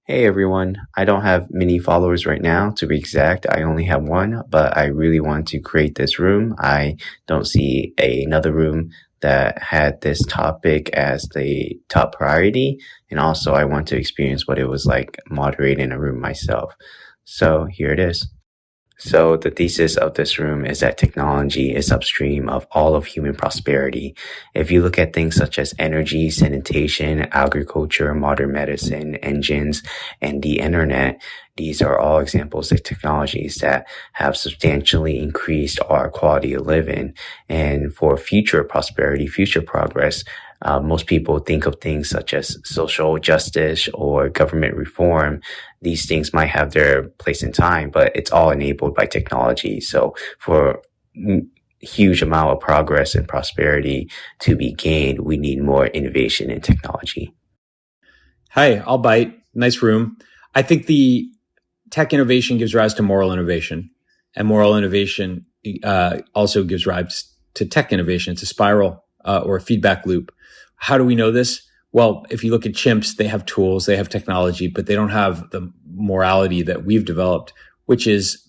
Hey everyone, I don't have many followers right now. To be exact, I only have one, but I really want to create this room. I don't see another room that had this topic as the top priority. And also I want to experience what it was like moderating a room myself. So here it is. So the thesis of this room is that technology is upstream of all of human prosperity. If you look at things such as energy, sanitation, agriculture, modern medicine, engines, and the internet, these are all examples of technologies that have substantially increased our quality of living. And for future prosperity, future progress, most people think of things such as social justice or government reform. These things might have their place in time, but it's all enabled by technology. So for huge amount of progress and prosperity to be gained, we need more innovation in technology. Hi, I'll bite. Nice room. I think the tech innovation gives rise to moral innovation, and moral innovation also gives rise to tech innovation. It's a spiral or a feedback loop. How do we know this? Well, if you look at chimps, they have tools, they have technology, but they don't have the morality that we've developed, which is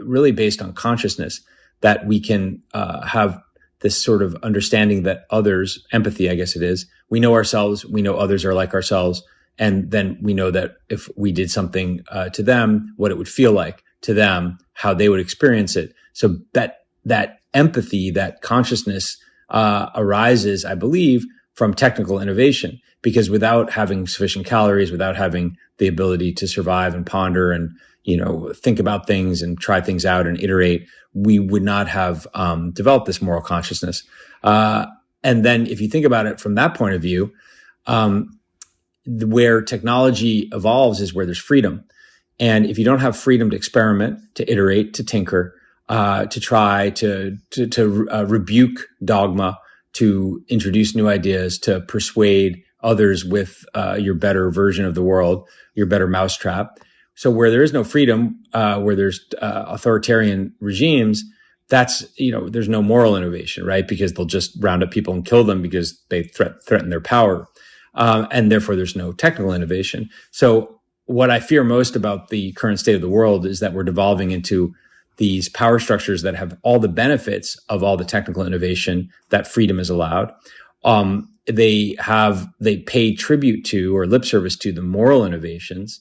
really based on consciousness, that we can have this sort of understanding that others, empathy, I guess it is, we know ourselves, we know others are like ourselves, and then we know that if we did something to them, what it would feel like to them, how they would experience it. So that empathy, that consciousness arises, I believe, from technical innovation, because without having sufficient calories, without having the ability to survive and ponder and, think about things and try things out and iterate, we would not have developed this moral consciousness. And then if you think about it from that point of view, where technology evolves is where there's freedom. And if you don't have freedom to experiment, to iterate, to tinker, to try, to rebuke dogma, to introduce new ideas, to persuade others with your better version of the world, your better mousetrap. So where there is no freedom, where there's authoritarian regimes, that's, there's no moral innovation, right? Because they'll just round up people and kill them because they threaten their power. And therefore there's no technical innovation. So what I fear most about the current state of the world is that we're devolving into these power structures that have all the benefits of all the technical innovation that freedom is allowed. They pay tribute to or lip service to the moral innovations.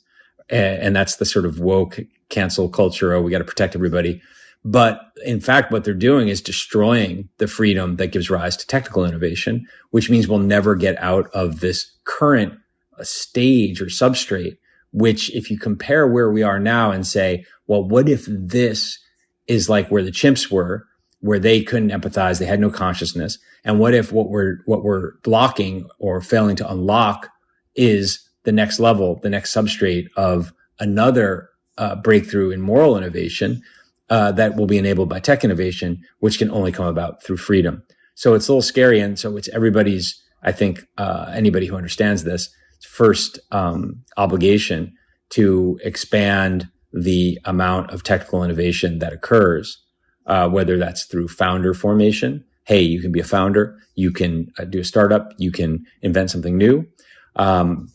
And that's the sort of woke cancel culture. Oh, we got to protect everybody. But in fact, what they're doing is destroying the freedom that gives rise to technical innovation, which means we'll never get out of this current stage or substrate, which if you compare where we are now and say, well, what if this is like where the chimps were, where they couldn't empathize, they had no consciousness. And what if what we're blocking or failing to unlock is the next level, the next substrate of another breakthrough in moral innovation that will be enabled by tech innovation, which can only come about through freedom. So it's a little scary. And so it's everybody's, I think, anybody who understands this, first obligation to expand the amount of technical innovation that occurs, whether that's through founder formation. Hey, you can be a founder. You can do a startup. You can invent something new. And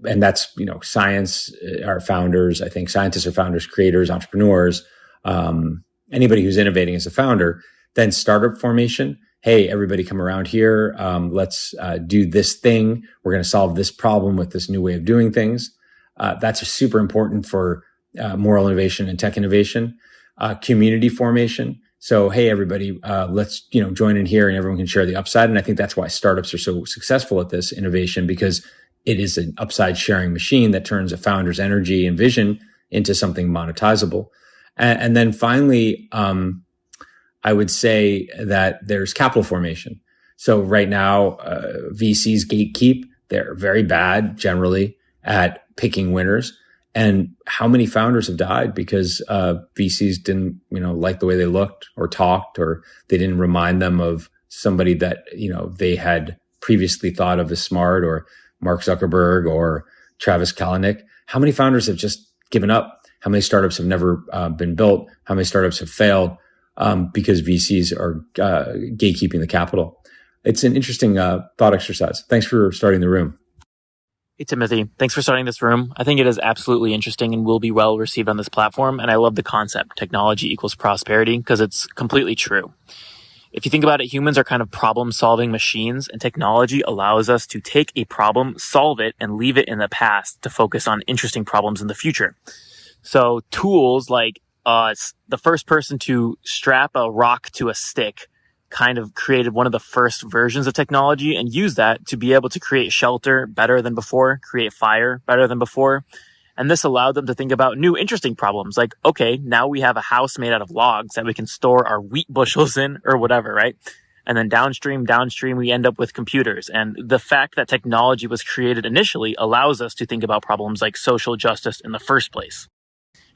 that's, science are founders. I think scientists are founders, creators, entrepreneurs. Anybody who's innovating is a founder. Then startup formation. Hey, everybody come around here. Let's do this thing. We're going to solve this problem with this new way of doing things. That's super important for moral innovation and tech innovation. Community formation. So, hey, everybody, let's, join in here and everyone can share the upside. And I think that's why startups are so successful at this innovation, because it is an upside sharing machine that turns a founder's energy and vision into something monetizable. And then finally, I would say that there's capital formation. So right now, VCs gatekeep. They're very bad generally at picking winners. And how many founders have died because VCs didn't, like the way they looked or talked, or they didn't remind them of somebody that, they had previously thought of as smart, or Mark Zuckerberg or Travis Kalanick. How many founders have just given up? How many startups have never been built? How many startups have failed because VCs are gatekeeping the capital? It's an interesting thought exercise. Thanks for starting the room. Hey, Timothy. Thanks for starting this room. I think it is absolutely interesting and will be well received on this platform. And I love the concept, technology equals prosperity, because it's completely true. If you think about it, humans are kind of problem-solving machines, and technology allows us to take a problem, solve it, and leave it in the past to focus on interesting problems in the future. So tools like the first person to strap a rock to a stick kind of created one of the first versions of technology and used that to be able to create shelter better than before, create fire better than before. And this allowed them to think about new interesting problems like, okay, now we have a house made out of logs that we can store our wheat bushels in or whatever, right? And then downstream, we end up with computers. And the fact that technology was created initially allows us to think about problems like social justice in the first place.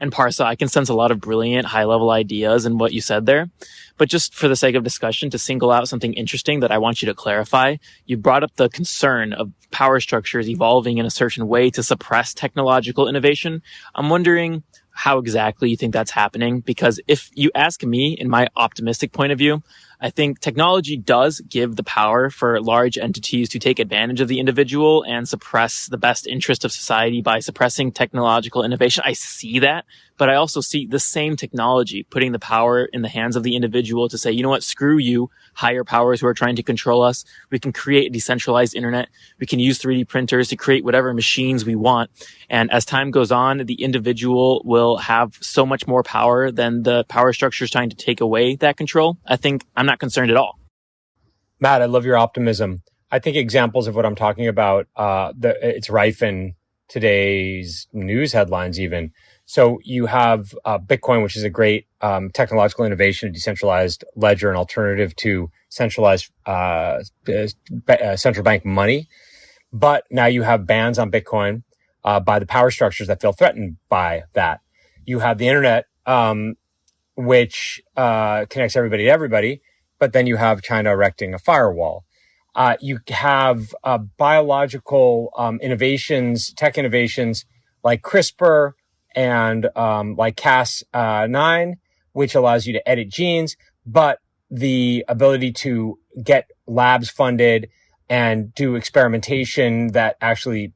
And Parsa, I can sense a lot of brilliant high-level ideas in what you said there. But just for the sake of discussion, to single out something interesting that I want you to clarify, you brought up the concern of power structures evolving in a certain way to suppress technological innovation. I'm wondering how exactly you think that's happening, because if you ask me, in my optimistic point of view, I think technology does give the power for large entities to take advantage of the individual and suppress the best interest of society by suppressing technological innovation. I see that, but I also see the same technology putting the power in the hands of the individual to say, you know what, screw you, higher powers who are trying to control us. We can create a decentralized internet. We can use 3D printers to create whatever machines we want. And as time goes on, the individual will have so much more power than the power structures trying to take away that control. I'm not concerned at all. Matt, I love your optimism. I think examples of what I'm talking about, it's rife in today's news headlines even. So you have Bitcoin, which is a great technological innovation, a decentralized ledger, an alternative to centralized central bank money. But now you have bans on Bitcoin by the power structures that feel threatened by that. You have the internet, which connects everybody to everybody, but then you have China erecting a firewall. You have biological innovations, tech innovations like CRISPR and like Cas9, which allows you to edit genes, but the ability to get labs funded and do experimentation that actually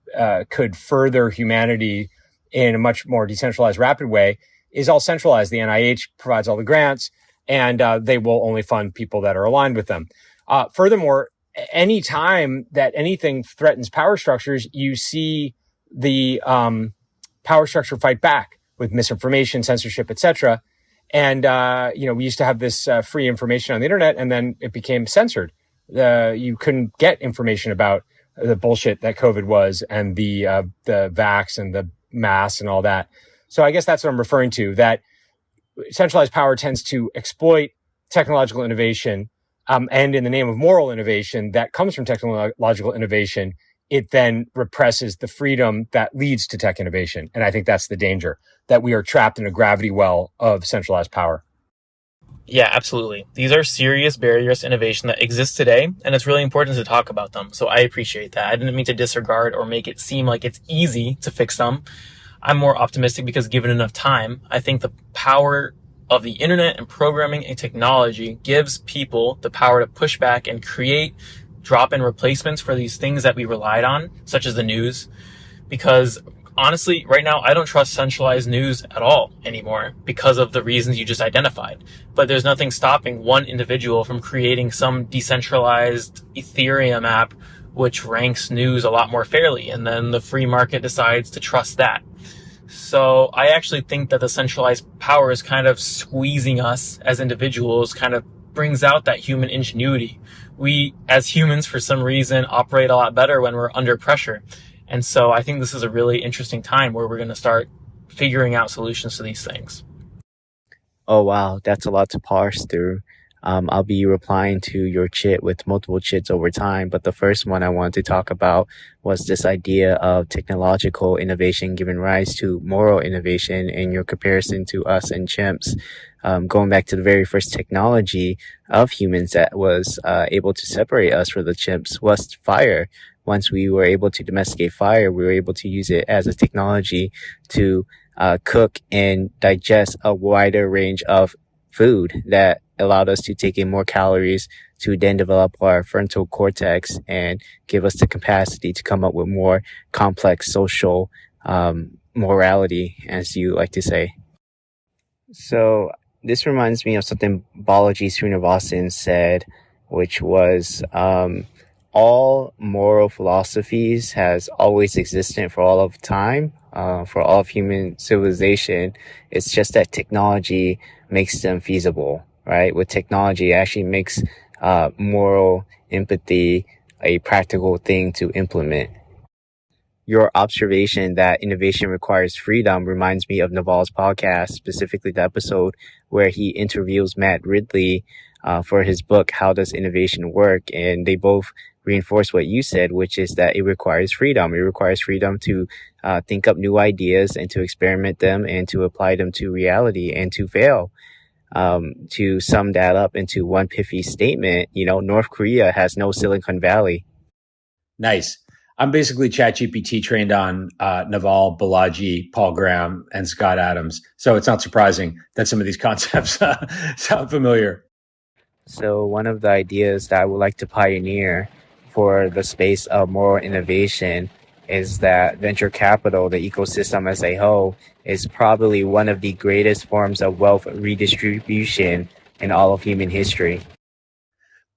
could further humanity in a much more decentralized, rapid way is all centralized. The NIH provides all the grants, and they will only fund people that are aligned with them. Furthermore, any time that anything threatens power structures, you see the power structure fight back with misinformation, censorship, etc. And we used to have this free information on the internet, and then it became censored. You couldn't get information about the bullshit that COVID was, and the vax and the masks and all that. So I guess that's what I'm referring to, that centralized power tends to exploit technological innovation, and in the name of moral innovation that comes from technological innovation, it then represses the freedom that leads to tech innovation. And I think that's the danger, that we are trapped in a gravity well of centralized power. Yeah, absolutely. These are serious barriers to innovation that exist today, and it's really important to talk about them. So I appreciate that. I didn't mean to disregard or make it seem like it's easy to fix them. I'm more optimistic because given enough time, I think the power of the internet and programming and technology gives people the power to push back and create drop-in replacements for these things that we relied on, such as the news. Because honestly, right now, I don't trust centralized news at all anymore because of the reasons you just identified. But there's nothing stopping one individual from creating some decentralized Ethereum app which ranks news a lot more fairly, and then the free market decides to trust that. So I actually think that the centralized power is kind of squeezing us as individuals, kind of brings out that human ingenuity. We, as humans, for some reason, operate a lot better when we're under pressure. And so I think this is a really interesting time where we're going to start figuring out solutions to these things. Oh, wow. That's a lot to parse through. I'll be replying to your chit with multiple chits over time, but the first one I wanted to talk about was this idea of technological innovation giving rise to moral innovation in your comparison to us and chimps. Going back to the very first technology of humans that was able to separate us from the chimps was fire. Once we were able to domesticate fire, we were able to use it as a technology to cook and digest a wider range of food that allowed us to take in more calories to then develop our frontal cortex and give us the capacity to come up with more complex social morality, as you like to say. So this reminds me of something Balaji Srinivasan said, which was all moral philosophies has always existed for all of time, for all of human civilization. It's just that technology makes them feasible, right? With technology, it actually makes moral empathy a practical thing to implement. Your observation that innovation requires freedom reminds me of Naval's podcast, specifically the episode where he interviews Matt Ridley for his book, How Does Innovation Work? And they both reinforce what you said, which is that it requires freedom. It requires freedom to think up new ideas and to experiment them and to apply them to reality and to fail. To sum that up into one pithy statement, North Korea has no Silicon Valley. Nice. I'm basically ChatGPT trained on Naval, Balaji, Paul Graham, and Scott Adams. So it's not surprising that some of these concepts sound familiar. So one of the ideas that I would like to pioneer for the space of moral innovation is that venture capital, the ecosystem as a whole, is probably one of the greatest forms of wealth redistribution in all of human history.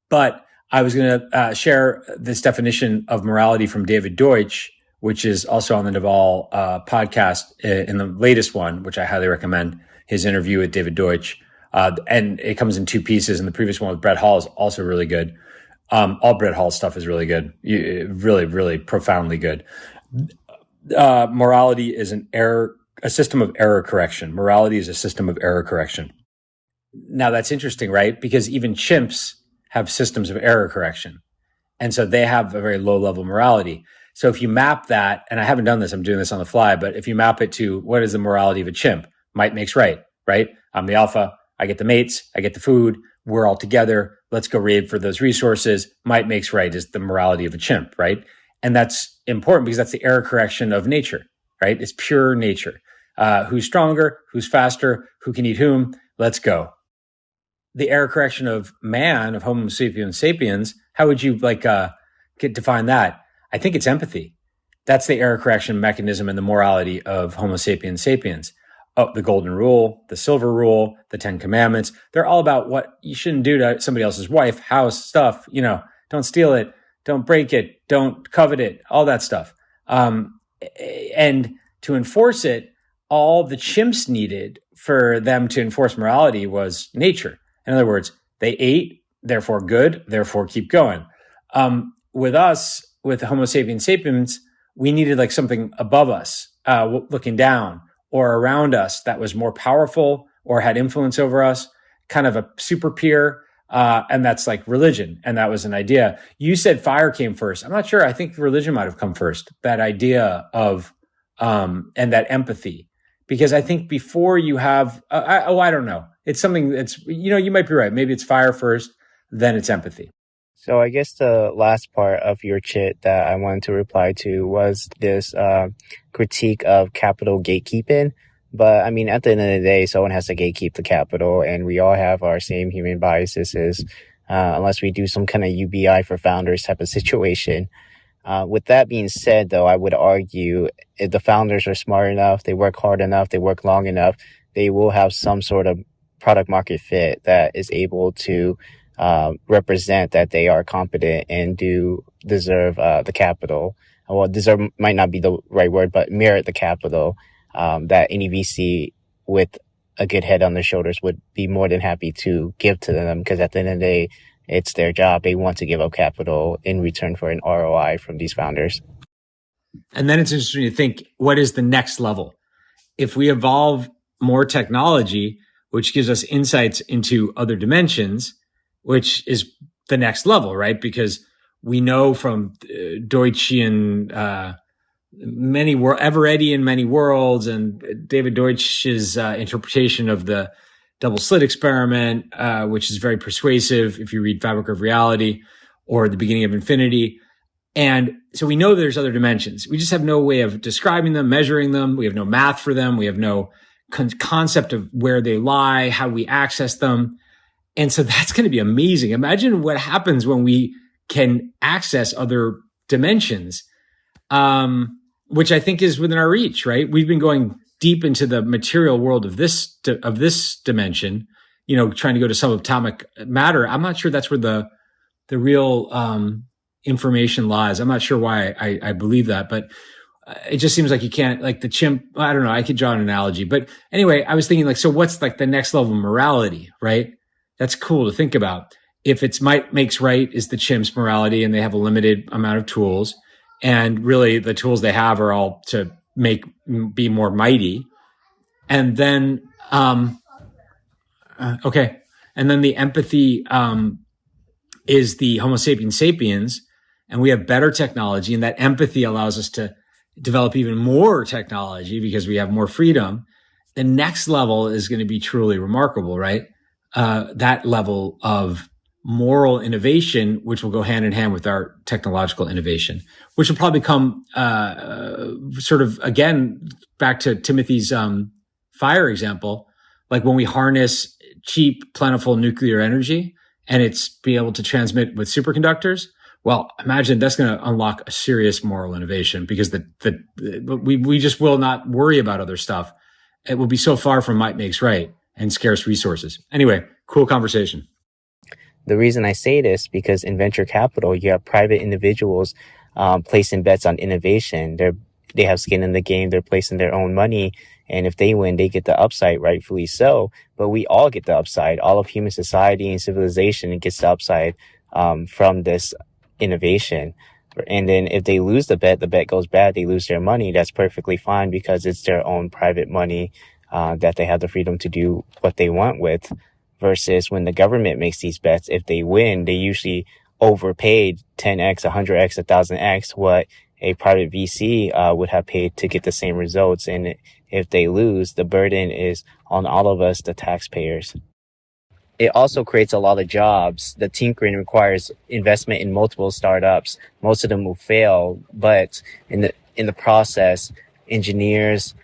But I was going to share this definition of morality from David Deutsch, which is also on the Naval podcast in the latest one, which I highly recommend, his interview with David Deutsch. And it comes in two pieces. And the previous one with Brett Hall is also really good. All Brett Hall stuff is really good. Really, really profoundly good. Morality is a system of error correction. Morality is a system of error correction. Now that's interesting, right? Because even chimps have systems of error correction. And so they have a very low level morality. So if you map that, and I haven't done this, I'm doing this on the fly, but if you map it to what is the morality of a chimp, might makes right? I'm the alpha, I get the mates, I get the food, we're all together, let's go raid for those resources. Might makes right is the morality of a chimp, right? And that's important because that's the error correction of nature, right? It's pure nature. Who's stronger, who's faster, who can eat whom, let's go. The error correction of man, of Homo sapiens sapiens, how would you define that? I think it's empathy. That's the error correction mechanism and the morality of Homo sapiens sapiens. Oh, the golden rule, the silver rule, the 10 commandments. They're all about what you shouldn't do to somebody else's wife, house, stuff. Don't steal it, don't break it, don't covet it, all that stuff. And to enforce it, all the chimps needed for them to enforce morality was nature. In other words, they ate, therefore good, therefore keep going. With us, with Homo sapiens sapiens, we needed something above us, looking down or around us that was more powerful or had influence over us, kind of a super peer. And that's like religion. And that was an idea. You said fire came first. I'm not sure. I think religion might have come first. That idea of, and that empathy. Because I think before you have, I don't know. It's something that's, you might be right. Maybe it's fire first, then it's empathy. So I guess the last part of your chit that I wanted to reply to was this critique of capital gatekeeping. But I mean, at the end of the day, someone has to gatekeep the capital, and we all have our same human biases, unless we do some kind of UBI for founders type of situation. With that being said, though, I would argue if the founders are smart enough, they work hard enough, they work long enough, they will have some sort of product market fit that is able to represent that they are competent and do deserve the capital. Well, deserve might not be the right word, but merit the capital that any VC with a good head on their shoulders would be more than happy to give to them, because at the end of the day, it's their job. They want to give up capital in return for an ROI from these founders. And then it's interesting to think, what is the next level? If we evolve more technology, which gives us insights into other dimensions, which is the next level, right? Because we know from Deutschian, Everettian many worlds, and David Deutsch's interpretation of the double slit experiment, which is very persuasive if you read Fabric of Reality or The Beginning of Infinity. And so we know there's other dimensions. We just have no way of describing them, measuring them. We have no math for them. We have no concept of where they lie, how we access them. And so that's going to be amazing. Imagine what happens when we can access other dimensions, which I think is within our reach, right? We've been going deep into the material world of this dimension, trying to go to subatomic matter. I'm not sure that's where the real information lies. I'm not sure why I believe that, but it just seems like you can't, like the chimp. I don't know. I could draw an analogy, but anyway, I was thinking like, so what's like the next level of morality, right? That's cool to think about. If it's might makes right is the chimp's morality, and they have a limited amount of tools, and really the tools they have are all to be more mighty. And then, okay. And then the empathy, is the Homo sapiens sapiens, and we have better technology, and that empathy allows us to develop even more technology because we have more freedom. The next level is going to be truly remarkable, right? That level of moral innovation, which will go hand in hand with our technological innovation, which will probably come sort of, again, back to Timothy's fire example, like when we harness cheap, plentiful nuclear energy and it's be able to transmit with superconductors. Well, imagine that's going to unlock a serious moral innovation, because we just will not worry about other stuff. It will be so far from might makes right and scarce resources. Anyway, cool conversation. The reason I say this, because in venture capital, you have private individuals placing bets on innovation. They have skin in the game. They're placing their own money. And if they win, they get the upside, rightfully so. But we all get the upside. All of human society and civilization gets the upside from this innovation. And then if they lose the bet goes bad, they lose their money. That's perfectly fine, because it's their own private money that they have the freedom to do what they want with. Versus when the government makes these bets, if they win, they usually overpaid 10x, 100x, 1000x what a private VC would have paid to get the same results. And if they lose, the burden is on all of us, the taxpayers. It also creates a lot of jobs. The tinkering requires investment in multiple startups. Most of them will fail, but in the process, engineers,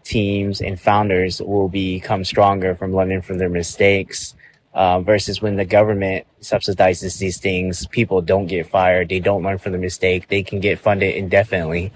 teams, and founders will become stronger from learning from their mistakes. Versus when the government subsidizes these things, people don't get fired. They don't learn from the mistake. They can get funded indefinitely.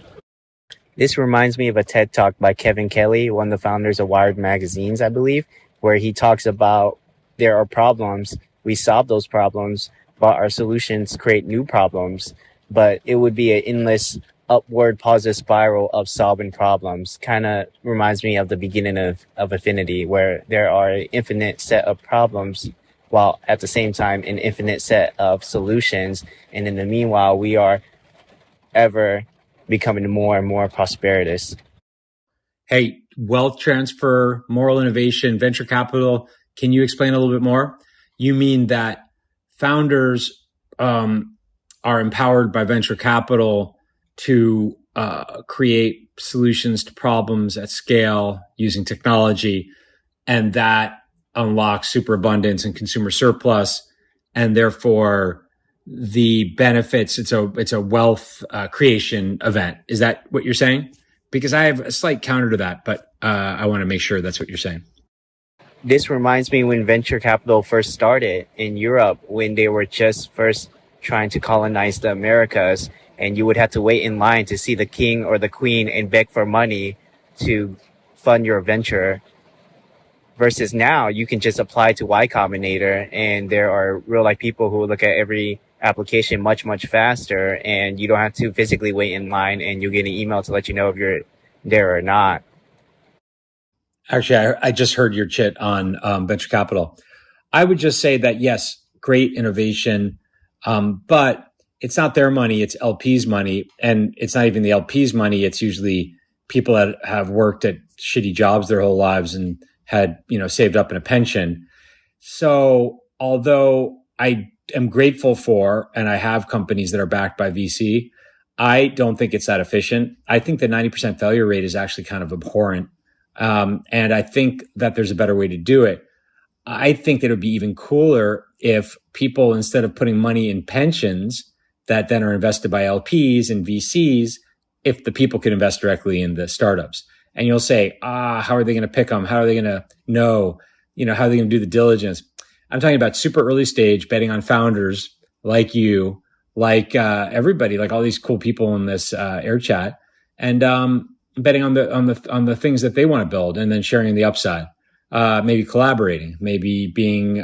This reminds me of a TED Talk by Kevin Kelly, one of the founders of Wired magazines, I believe, where he talks about there are problems. We solve those problems, but our solutions create new problems. But it would be an endless upward positive spiral of solving problems. Kind of reminds me of the beginning of Affinity, where there are an infinite set of problems, while at the same time an infinite set of solutions. And in the meanwhile, we are ever becoming more and more prosperous. Hey, wealth transfer, moral innovation, venture capital. Can you explain a little bit more? You mean that founders are empowered by venture capital to create solutions to problems at scale using technology, and that unlocks superabundance and consumer surplus, and therefore the benefits, it's a wealth creation event. Is that what you're saying? Because I have a slight counter to that, but I want to make sure that's what you're saying. This reminds me when venture capital first started in Europe, when they were just first trying to colonize the Americas, and you would have to wait in line to see the king or the queen and beg for money to fund your venture. Versus now, you can just apply to Y Combinator, and there are real life people who look at every application much, much faster, and you don't have to physically wait in line, and you'll get an email to let you know if you're there or not. Actually, I just heard your chit on venture capital. I would just say that, yes, great innovation, but it's not their money, it's LP's money. And it's not even the LP's money. It's usually people that have worked at shitty jobs their whole lives and had, saved up in a pension. So although I am grateful for, and I have companies that are backed by VC, I don't think it's that efficient. I think the 90% failure rate is actually kind of abhorrent. And I think that there's a better way to do it. I think that it would be even cooler if people, instead of putting money in pensions that then are invested by LPs and VCs, if the people could invest directly in the startups. And you'll say, how are they going to pick them? How are they going to know? How are they going to do the diligence? I'm talking about super early stage betting on founders like you, like everybody, like all these cool people in this air chat, and betting on the things that they want to build, and then sharing the upside. Maybe collaborating, maybe being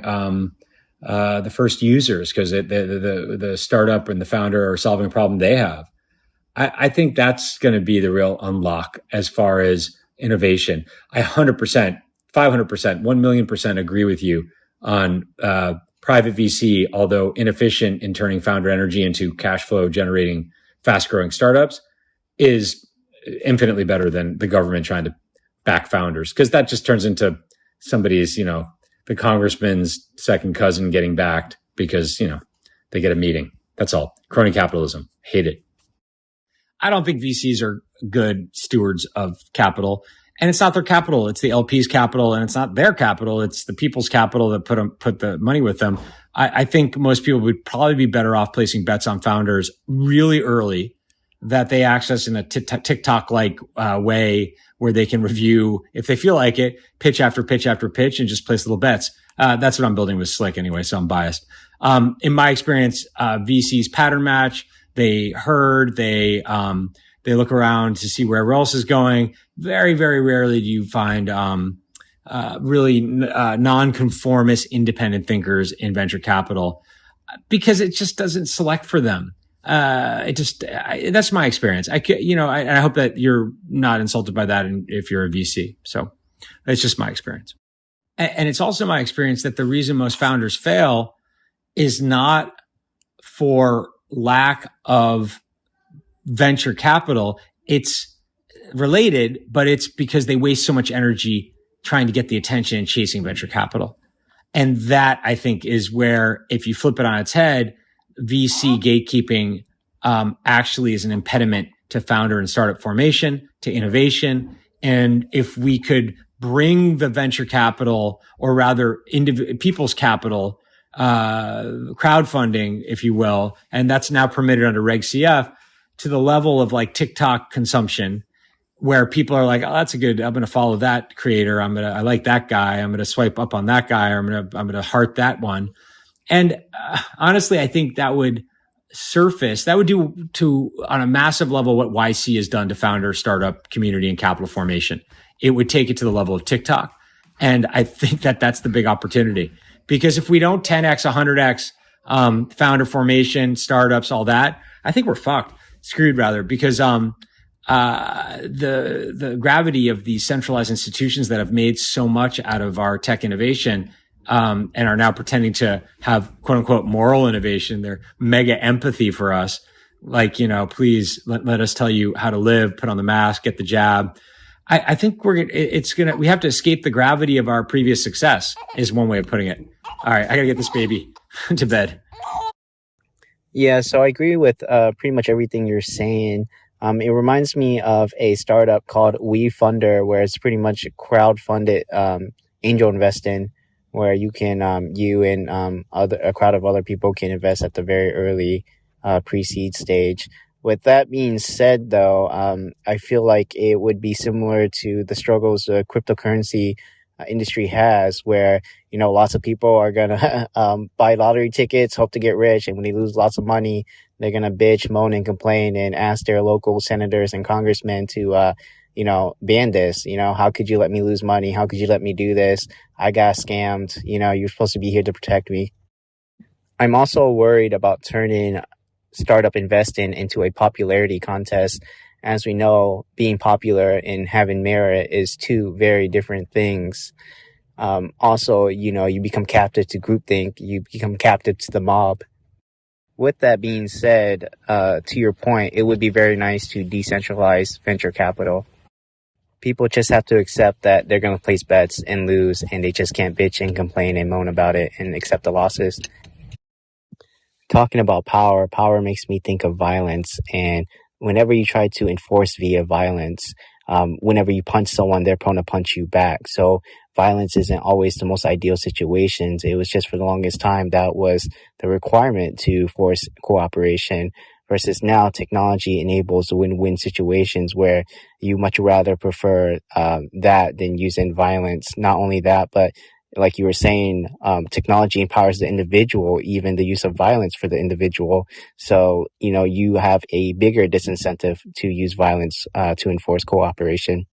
the first users because the startup and the founder are solving a problem they have. I think that's going to be the real unlock as far as innovation. I 100%, 500%, 1,000,000% agree with you on private VC, although inefficient in turning founder energy into cash flow generating fast growing startups, is infinitely better than the government trying to back founders, because that just turns into somebody's, the congressman's second cousin getting backed because, they get a meeting. That's all. Crony capitalism. Hate it. I don't think VCs are good stewards of capital, and it's not their capital. It's the LP's capital, and it's not their capital. It's the people's capital that put the money with them. I think most people would probably be better off placing bets on founders really early that they access in a TikTok-like way where they can review, if they feel like it, pitch after pitch after pitch, and just place little bets. That's what I'm building with Slick anyway, so I'm biased. In my experience, VCs pattern match. They herd, they look around to see where else is going. Very, very rarely do you find really nonconformist independent thinkers in venture capital, because it just doesn't select for them. That's my experience. I hope that you're not insulted by that if you're a VC. So it's just my experience. And it's also my experience that the reason most founders fail is not for lack of venture capital. It's related, but it's because they waste so much energy trying to get the attention and chasing venture capital. And that, I think, is where, if you flip it on its head, VC gatekeeping actually is an impediment to founder and startup formation, to innovation. And if we could bring the venture capital, or rather people's capital, crowdfunding, if you will, and that's now permitted under Reg CF, to the level of like TikTok consumption, where people are like, oh, that's I'm going to follow that creator. I like that guy. I'm going to swipe up on that guy, or I'm going to heart that one. And honestly, I think that would do on a massive level what YC has done to founder, startup, community, and capital formation. It would take it to the level of TikTok. And I think that that's the big opportunity. Because if we don't 10x, 100x founder formation, startups, all that, I think we're screwed rather, because the gravity of these centralized institutions that have made so much out of our tech innovation and are now pretending to have quote unquote moral innovation, they're mega empathy for us. Like, please let us tell you how to live, put on the mask, get the jab. I think we have to escape the gravity of our previous success, is one way of putting it. All right, I gotta get this baby to bed. Yeah, so I agree with pretty much everything you're saying. It reminds me of a startup called WeFunder, where it's pretty much crowd-funded angel investing, where you can you and a crowd of other people can invest at the very early pre-seed stage. With that being said, though, I feel like it would be similar to the struggles the cryptocurrency industry has, where lots of people are gonna buy lottery tickets, hope to get rich, and when they lose lots of money, they're gonna bitch, moan, and complain, and ask their local senators and congressmen to ban this. How could you let me lose money? How could you let me do this? I got scammed. You're supposed to be here to protect me. I'm also worried about turning startup investing into a popularity contest. As we know, being popular and having merit is two very different things. Also, you become captive to groupthink. You become captive to the mob. With that being said, to your point, it would be very nice to decentralize venture capital. People just have to accept that they're going to place bets and lose, and they just can't bitch and complain and moan about it and accept the losses. Talking about power makes me think of violence. And whenever you try to enforce via violence, whenever you punch someone, they're prone to punch you back. So violence isn't always the most ideal situations. It was just for the longest time that was the requirement to force cooperation, versus now technology enables win-win situations where you much rather prefer that than using violence. Not only that, but like you were saying, technology empowers the individual, even the use of violence for the individual. So, you have a bigger disincentive to use violence to enforce cooperation.